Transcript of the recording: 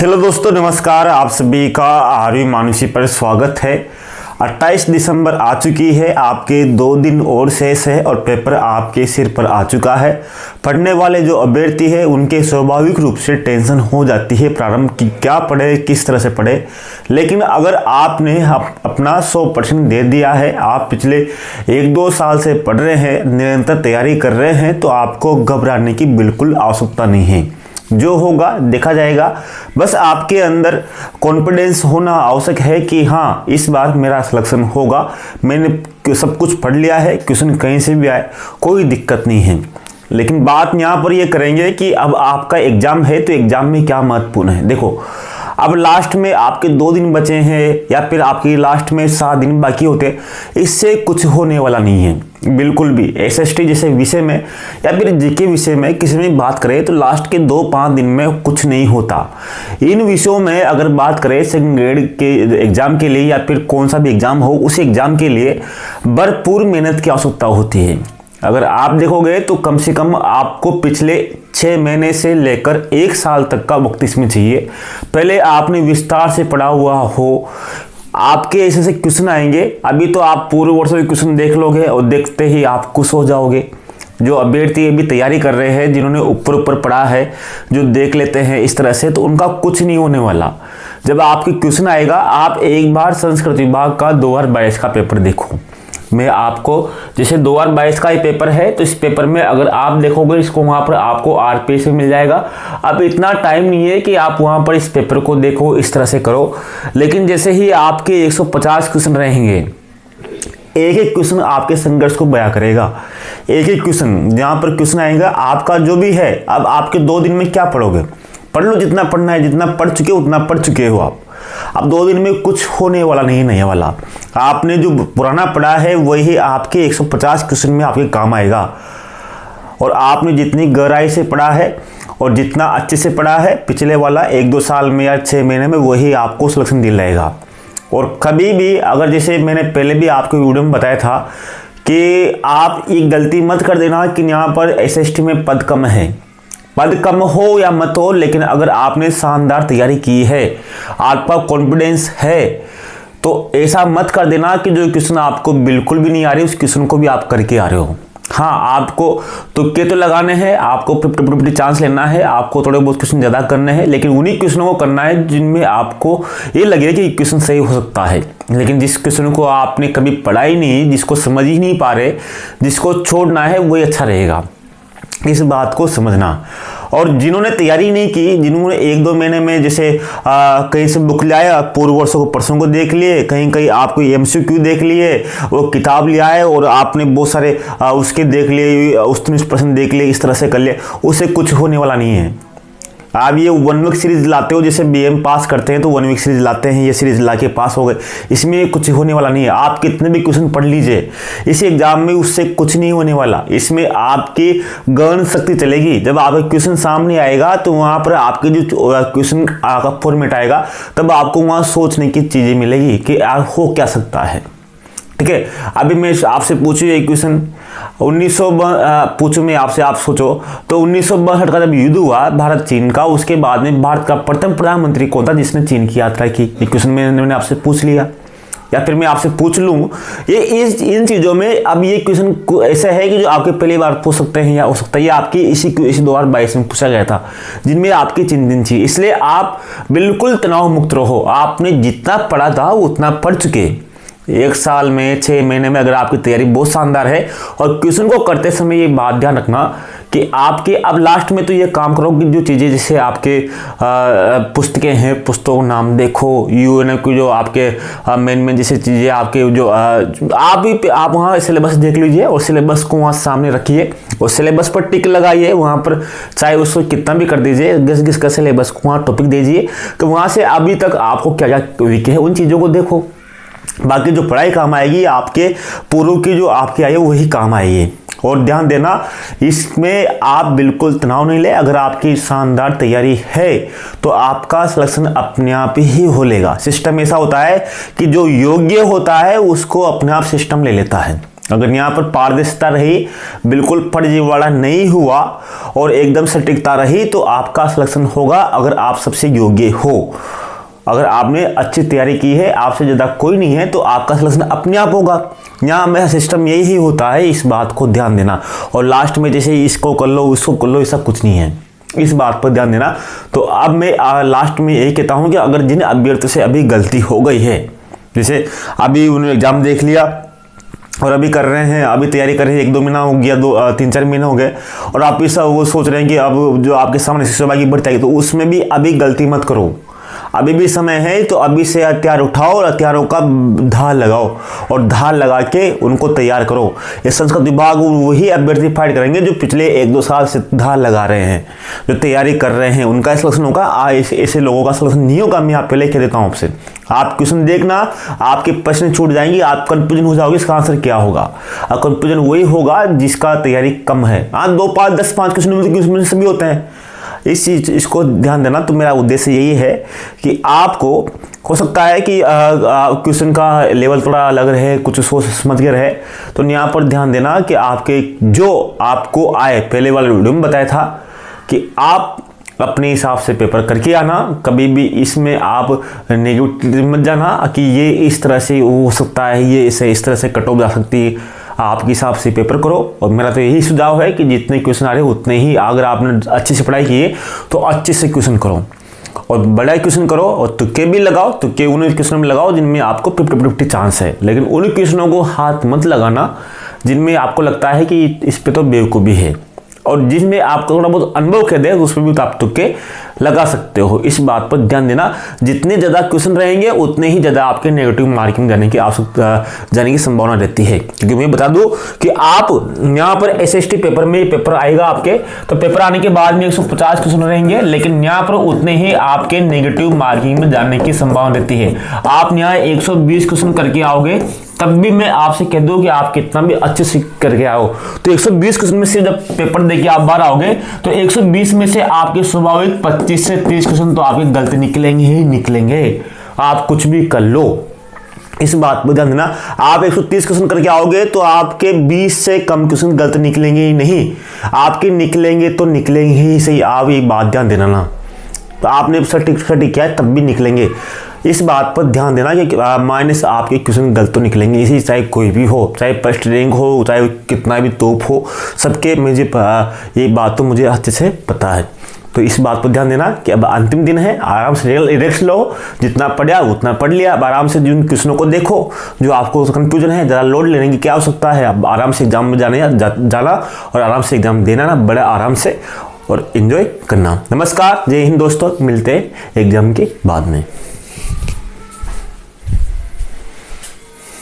Hello दोस्तों, नमस्कार। आप सभी का आरवी मानुषी पर स्वागत है। 28 दिसंबर आ चुकी है, आपके 2 दिन और शेष है और पेपर आपके सिर पर आ चुका है। पढ़ने वाले जो अभ्यर्थी है उनके स्वाभाविक रूप से टेंशन हो जाती है प्रारंभ की, क्या पढ़े, किस तरह से पढ़े। लेकिन अगर आपने अपना 100% दे दिया है, आप पिछले 1-2 साल से पढ़ रहे हैं, निरंतर तैयारी कर रहे हैं, तो आपको घबराने की बिल्कुल आवश्यकता नहीं है। जो होगा देखा जाएगा। बस आपके अंदर कॉन्फिडेंस होना आवश्यक है कि हाँ, इस बार मेरा सिलेक्शन होगा। मैंने सब कुछ पढ़ लिया है, क्वेश्चन कहीं से भी आए कोई दिक्कत नहीं है। लेकिन बात यहाँ पर ये करेंगे कि अब आपका एग्ज़ाम है तो एग्ज़ाम में क्या महत्वपूर्ण है। देखो, अब लास्ट में आपके 2 दिन बचे हैं या फिर आपकी लास्ट में 7 दिन बाकी होते, इससे कुछ होने वाला नहीं है बिल्कुल भी। एसएसटी जैसे विषय में या फिर जीके विषय में किसी में बात करें तो लास्ट के 2-5 दिन में कुछ नहीं होता। इन विषयों में अगर बात करें सेकंड ग्रेड के एग्ज़ाम के लिए या फिर कौन सा भी एग्ज़ाम हो, उस एग्ज़ाम के लिए भरपूर मेहनत की आवश्यकता होती है। अगर आप देखोगे तो कम से कम आपको पिछले 6 महीने से लेकर 1 साल तक का वक्त इसमें चाहिए। पहले आपने विस्तार से पढ़ा हुआ हो, आपके ऐसे से क्वेश्चन आएंगे। अभी तो आप पूरे वर्ष में क्वेश्चन देख लोगे और देखते ही आप खुश हो जाओगे। जो अभ्यर्थी अभी तैयारी कर रहे हैं, जिन्होंने ऊपर पढ़ा है, जो देख लेते हैं इस तरह से, तो उनका कुछ नहीं होने वाला। जब आपके क्वेश्चन आएगा, आप एक बार संस्कृत विभाग का 2022 का पेपर देखो। मैं आपको, जैसे 2022 का ही पेपर है, तो इस पेपर में अगर आप देखोगे इसको, वहाँ पर आपको आरपीए से मिल जाएगा। अब इतना टाइम नहीं है कि आप वहाँ पर इस पेपर को देखो, इस तरह से करो। लेकिन जैसे ही आपके 150 क्वेश्चन रहेंगे, एक एक क्वेश्चन आपके संघर्ष को बयां करेगा। एक एक क्वेश्चन जहाँ पर क्वेश्चन आएगा आपका जो भी है, अब आपके 2 दिन में क्या पढ़ोगे, पढ़ लो जितना पढ़ना है, जितना पढ़ चुके उतना पढ़ चुके हो आप। अब 2 दिन में कुछ होने वाला नहीं, नया वाला। आपने जो पुराना पढ़ा है वही आपके 150 क्वेश्चन में आपके काम आएगा। और आपने जितनी गहराई से पढ़ा है और जितना अच्छे से पढ़ा है, पिछले वाला 1-2 साल में या 6 महीने में, वही आपको सिलेक्शन दिलाएगा। और कभी भी अगर, जैसे मैंने पहले भी आपको वीडियो में बताया था कि आप ये गलती मत कर देना कि यहाँ पर एसएसटी में पद कम है। पद कम हो या मत हो, लेकिन अगर आपने शानदार तैयारी की है, आपका कॉन्फिडेंस है, तो ऐसा मत कर देना कि जो क्वेश्चन आपको बिल्कुल भी नहीं आ रही, उस क्वेश्चन को भी आप करके आ रहे हो। हाँ, आपको तुक्के तो लगाने हैं, आपको 50-50 चांस लेना है, आपको थोड़े बहुत क्वेश्चन ज़्यादा करने हैं, लेकिन उन्हीं क्वेश्चनों को करना है जिनमें आपको ये लगे कि क्वेश्चन सही हो सकता है। लेकिन जिस क्वेश्चन को आपने कभी पढ़ा ही नहीं, जिसको समझ ही नहीं पा रहे, जिसको छोड़ना है, वही अच्छा रहेगा। इस बात को समझना। और जिन्होंने तैयारी नहीं की, जिन्होंने 1-2 महीने में जैसे कहीं से बुक लाया, पूर्व वर्षों को परसों को देख लिए, कहीं आपको एमसीक्यू देख लिए, वो किताब लिया है और आपने बहुत सारे उसके देख लिए, उस 19% देख लिए, इस तरह से कर लिए, उससे कुछ होने वाला नहीं है। आप ये 1 वीक सीरीज लाते हो, जैसे बीएम पास करते हैं तो 1 वीक सीरीज लाते हैं, ये सीरीज ला के पास हो गए, इसमें कुछ होने वाला नहीं है। आप कितने भी क्वेश्चन पढ़ लीजिए इस एग्जाम में, उससे कुछ नहीं होने वाला। इसमें आपकी गहन शक्ति चलेगी। जब आपका क्वेश्चन सामने आएगा तो वहाँ पर आपके जो क्वेश्चन का फॉर्मेट आएगा, तब आपको वहाँ सोचने की चीज़ें मिलेगी कि हो क्या सकता है। ठीक है, अभी मैं आपसे पूछूँ ये क्वेश्चन, 1900 पूछूँ मैं आपसे, आप सोचो तो 1962 का जब युद्ध हुआ भारत चीन का, उसके बाद में भारत का प्रथम प्रधानमंत्री कौन था जिसने चीन की यात्रा की? ये क्वेश्चन मैंने आपसे पूछ लिया, या फिर मैं आपसे पूछ लूँ ये इन चीज़ों में। अब ये क्वेश्चन ऐसा है कि जो आपके पहली बार पूछ सकते हैं, या हो सकता है ये आपकी इसी 2022 में पूछा गया था, जिनमें आपकी चिंतन थी। इसलिए आप बिल्कुल तनाव मुक्त रहो। आपने जितना पढ़ा था उतना पढ़ चुके। 1 साल में 6 महीने में अगर आपकी तैयारी बहुत शानदार है, और क्वेश्चन को करते समय ये बात ध्यान रखना कि आपके अब लास्ट में तो ये काम करो कि जो चीज़ें जैसे आपके पुस्तकें हैं, पुस्तकों का नाम देखो, यूएनएफ की जो आपके मेन जैसे चीज़ें आपके जो आप वहाँ सिलेबस देख लीजिए और सिलेबस को वहाँ सामने रखिए और सिलेबस पर टिक लगाइए। वहाँ पर चाहे उसको कितना भी कर दीजिए, घिस का सिलेबस को वहाँ टॉपिक दीजिए कि वहाँ से अभी तक आपको क्या क्या वीक है, उन चीज़ों को देखो। बाकी जो पढ़ाई काम आएगी, आपके पूर्व की जो आपकी आई है वही काम आएगी। और ध्यान देना, इसमें आप बिल्कुल तनाव नहीं ले। अगर आपकी शानदार तैयारी है तो आपका सिलेक्शन अपने आप ही हो लेगा। सिस्टम ऐसा होता है कि जो योग्य होता है उसको अपने आप सिस्टम ले लेता है। अगर यहाँ पर पारदर्शिता रही, बिल्कुल फर्जीवाड़ा नहीं हुआ और एकदम सटीकता रही तो आपका सिलेक्शन होगा अगर आप सबसे योग्य हो। अगर आपने अच्छी तैयारी की है, आपसे ज़्यादा कोई नहीं है, तो आपका सिलेक्शन अपने आप होगा। यहाँ मेरा सिस्टम यही होता है, इस बात को ध्यान देना। और लास्ट में जैसे इसको कर लो, इसको कर लो, ऐसा कुछ नहीं है, इस बात पर ध्यान देना। तो अब मैं लास्ट में यही कहता हूँ कि अगर जिन अभ्यर्थियों से अभी गलती हो गई है, जैसे अभी उन्होंने एग्जाम देख लिया और अभी कर रहे हैं, अभी तैयारी कर रहे हैं, 1-2 महीना हो गया, 3-4 महीने हो गए, और आप इस वो सोच रहे हैं कि अब जो आपके सामने शिक्षा की भर्ती आई, तो उसमें भी अभी गलती मत करो। अभी भी समय है, तो अभी से हथियार उठाओ और हथियारों का धार लगाओ और धार लगा के उनको तैयार करो। ये संस्कृत विभाग वही अभ्यर्थी फाइट करेंगे जो पिछले 1-2 साल से धार लगा रहे हैं, जो तैयारी कर रहे हैं, उनका सिलेक्शन होगा। ऐसे लोगों का सिलेक्शन नहीं होगा। मैं आप पहले कह देता हूँ आपसे, आप क्वेश्चन देखना, आपके प्रश्न छूट जाएंगे, आप कंफ्यूजन हो जाओगे इसका आंसर क्या होगा। और कंफ्यूजन वही होगा जिसका तैयारी कम है। 2, 5, 10, 5 क्वेश्चन सभी होते हैं। इसको ध्यान देना। तो मेरा उद्देश्य यही है कि आपको हो सकता है कि क्वेश्चन का लेवल थोड़ा अलग रहे, कुछ सोच समझ के रहे, तो यहाँ पर ध्यान देना कि आपके जो आपको आए, पहले वाले वीडियो में बताया था कि आप अपने हिसाब से पेपर करके आना। कभी भी इसमें आप नेगेटिव मत जाना कि ये इस तरह से हो सकता है, ये इस तरह से कट ऑफ जा सकती है। आपके हिसाब से पेपर करो। और मेरा तो यही सुझाव है कि जितने क्वेश्चन आ रहे हैं उतने ही, अगर आपने अच्छे से पढ़ाई की है तो अच्छे से क्वेश्चन करो और बड़ा क्वेश्चन करो, और तुक्के भी लगाओ। तुक्के उन क्वेश्चनों में लगाओ जिनमें आपको 50-50 चांस है, लेकिन उन क्वेश्चनों को हाथ मत लगाना जिनमें आपको लगता है कि इस पे तो बेवकूफ़ी है, और जिसमें आपको थोड़ा बहुत अनुभव कह दे उसमें भी तो आप तुक्के लगा सकते हो। इस बात पर ध्यान देना। जितने ज़्यादा क्वेश्चन रहेंगे उतने ही ज़्यादा आपके नेगेटिव मार्किंग जाने की संभावना रहती है। क्योंकि मैं बता दूं कि आप यहाँ पर SST पेपर में पेपर आएगा आपके, तो पेपर आने के बाद में 150 क्वेश्चन रहेंगे, लेकिन यहाँ पर उतने ही आपके नेगेटिव मार्किंग में जाने की संभावना रहती है। आप यहाँ 120 क्वेश्चन करके आओगे, तब भी मैं आपसे कह दूं कि आप कितना भी अच्छे से करके आओ, तो 120 क्वेश्चन में से जब पेपर देके आप बाहर आओगे तो 120 में से आपके स्वाभाविक 25 से 30 क्वेश्चन तो आपके गलती निकलेंगे ही निकलेंगे। आप कुछ भी कर लो, इस बात पर ध्यान देना। आप 130 क्वेश्चन करके आओगे तो आपके 20 से कम क्वेश्चन गलत निकलेंगे ही नहीं, आपके निकलेंगे तो निकलेंगे ही सही। आप ये बात ध्यान देना ना, तो आपने सटीक किया है तब भी निकलेंगे। इस बात पर ध्यान देना कि माइनस आपके क्वेश्चन गलत तो निकलेंगे, इसी चाहे कोई भी हो, चाहे फर्स्ट रैंक हो, चाहे कितना भी तोप हो, सबके मुझे ये बात तो मुझे अच्छे से पता है। तो इस बात पर ध्यान देना कि अब अंतिम दिन है, आराम से रेस्ट लो, जितना पढ़ा उतना पढ़ लिया। अब आराम से जिन क्वेश्चनों को देखो जो आपको कंफ्यूजन है, ज़्यादा लोड लेने की क्या आवश्यकता है। अब आराम से एग्जाम में जाना और आराम से एग्जाम देना ना, बड़ा आराम से, और एंजॉय करना। नमस्कार, जय हिंद दोस्तों, मिलते हैं एग्जाम के बाद में।